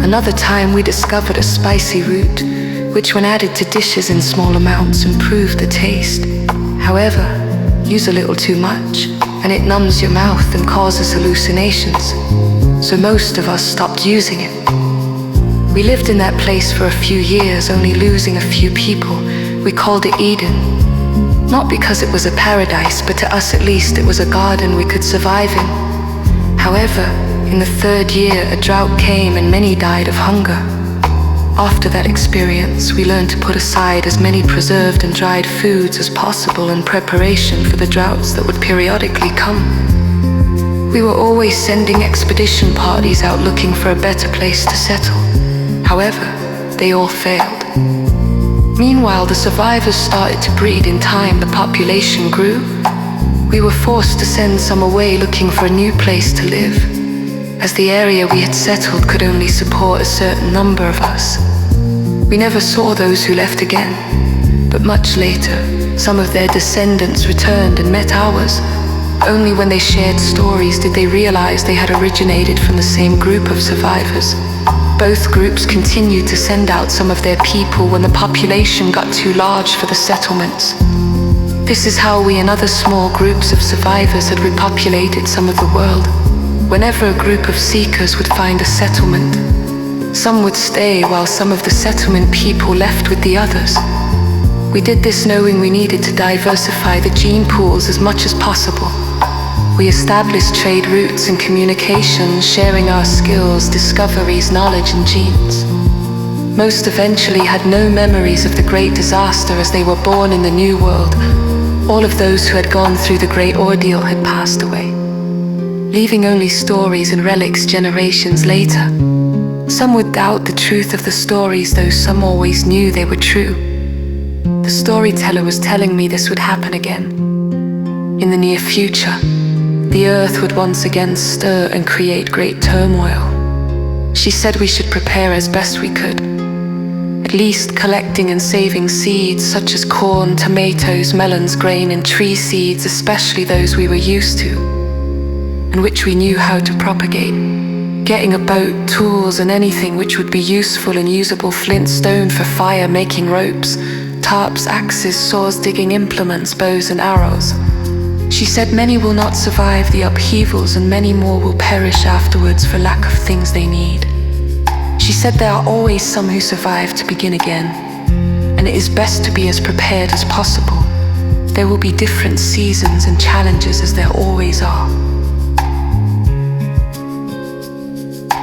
Another time we discovered a spicy root, which when added to dishes in small amounts improved the taste. However, use a little too much, and it numbs your mouth and causes hallucinations. So most of us stopped using it. We lived in that place for a few years, only losing a few people. We called it Eden. Not because it was a paradise, but to us at least it was a garden we could survive in. However, in the third year, a drought came and many died of hunger. After that experience, we learned to put aside as many preserved and dried foods as possible in preparation for the droughts that would periodically come. We were always sending expedition parties out looking for a better place to settle. However, they all failed. Meanwhile, the survivors started to breed. In time, the population grew. We were forced to send some away looking for a new place to live, as the area we had settled could only support a certain number of us. We never saw those who left again, but much later, some of their descendants returned and met ours. Only when they shared stories did they realize they had originated from the same group of survivors. Both groups continued to send out some of their people when the population got too large for the settlements. This is how we and other small groups of survivors had repopulated some of the world. Whenever a group of seekers would find a settlement, some would stay while some of the settlement people left with the others. We did this knowing we needed to diversify the gene pools as much as possible. We established trade routes and communications, sharing our skills, discoveries, knowledge, and genes. Most eventually had no memories of the great disaster as they were born in the new world. All of those who had gone through the great ordeal had passed away, leaving only stories and relics generations later. Some would doubt the truth of the stories, though some always knew they were true. The storyteller was telling me this would happen again. In the near future, the earth would once again stir and create great turmoil. She said we should prepare as best we could, at least collecting and saving seeds such as corn, tomatoes, melons, grain, and tree seeds, especially those we were used to, and which we knew how to propagate. Getting a boat, tools, and anything which would be useful and usable: flint, stone for fire, making ropes, tarps, axes, saws, digging implements, bows and arrows. She said many will not survive the upheavals and many more will perish afterwards for lack of things they need. She said there are always some who survive to begin again, and it is best to be as prepared as possible. There will be different seasons and challenges as there always are.